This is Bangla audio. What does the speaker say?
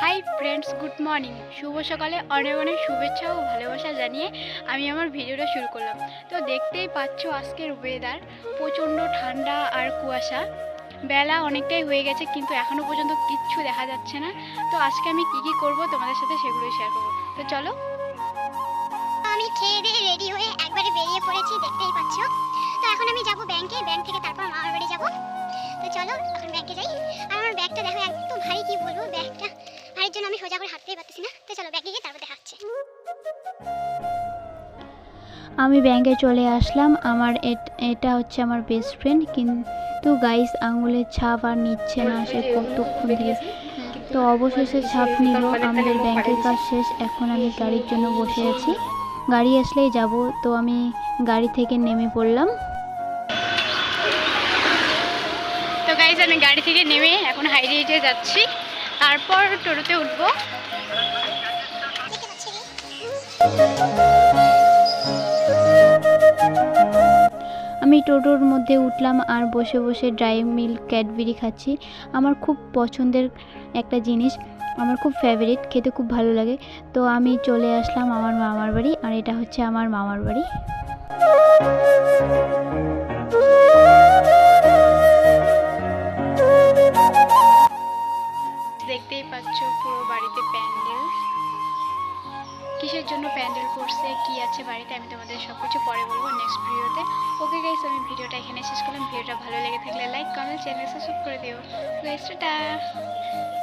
High friends, good morning. শুভ সকালে অনেক অনেক শুভেচ্ছা ও ভালোবাসা জানিয়ে আমি আমার ভিডিওটা শুরু করলাম। তো দেখতেই পাচ্ছ আজকের ওয়েদার প্রচণ্ড ঠান্ডা আর কুয়াশা। বেলা অনেকটাই হয়ে গেছে কিন্তু এখনও পর্যন্ত কিচ্ছু দেখা যাচ্ছে না। তো আজকে আমি কি করব তোমাদের সাথে সেগুলোই শেয়ার করবো। তো চলো। আমি খেয়ে দিয়ে রেডি হয়ে একবারে বেরিয়ে পড়েছি, দেখতেই পাচ্ছ। তো এখন আমি যাব ব্যাংকে, ব্যাংক থেকে তারপর মামার বাড়ি যাব। তো চলো এখন ব্যাংকে যাই। আর আমার ব্যাগটা দেখো এত ভারী, কি বলবো, ব্যাগটা ভারীর জন্য আমি সোজা করে হাঁটতেই পারতেছি না। তো চলো ব্যাগে গিয়ে তারপর দেখা হচ্ছে। আমি ব্যাংকে চলে আসলাম। এটা হচ্ছে আমার বেস্ট ফ্রেন্ড, কিন্তু গাইস আঙুলের ছাপ আর নিচ্ছে না, সে কতক্ষণ থেকে। তো অবশেষে ছাপ নিল। আমাদের ব্যাংকের কাজ শেষ, এখন আমি গাড়ির জন্য বসে আছি, গাড়ি আসলেই যাব। তো আমি গাড়ি থেকে নেমে পড়লাম। তো গাইজ আমি গাড়ি থেকে নেমে এখন হাইওয়েতে যাচ্ছি, তারপর টোটোতে উঠবো। আমি টোটোর মধ্যে উঠলাম আর বসে বসে ড্রাই মিল্ক ক্যাডবেরি খাচ্ছি। আমার খুব পছন্দের একটা জিনিস, আমার খুব ফেভারিট, খেতে খুব ভালো লাগে। তো আমি চলে আসলাম আমার মামার বাড়ি, আর এটা হচ্ছে আমার মামার বাড়ি। দেখতেই পাচ্ছ পুরো বাড়িতে প্যান্ডেল। কিসের জন্য প্যান্ডেল করছে, কি আছে বাড়িতে, আমি তোমাদের সব কিছু পরে বলবো নেক্সট ভিডিওতে। ওকে গাইস, আমি ভিডিওটা এখানে শেষ করলাম। ভিডিওটা ভালো লেগে থাকলে লাইক, কমেন্ট, চ্যানেল সাবস্ক্রাইব করে দিও গাইস। টাটা।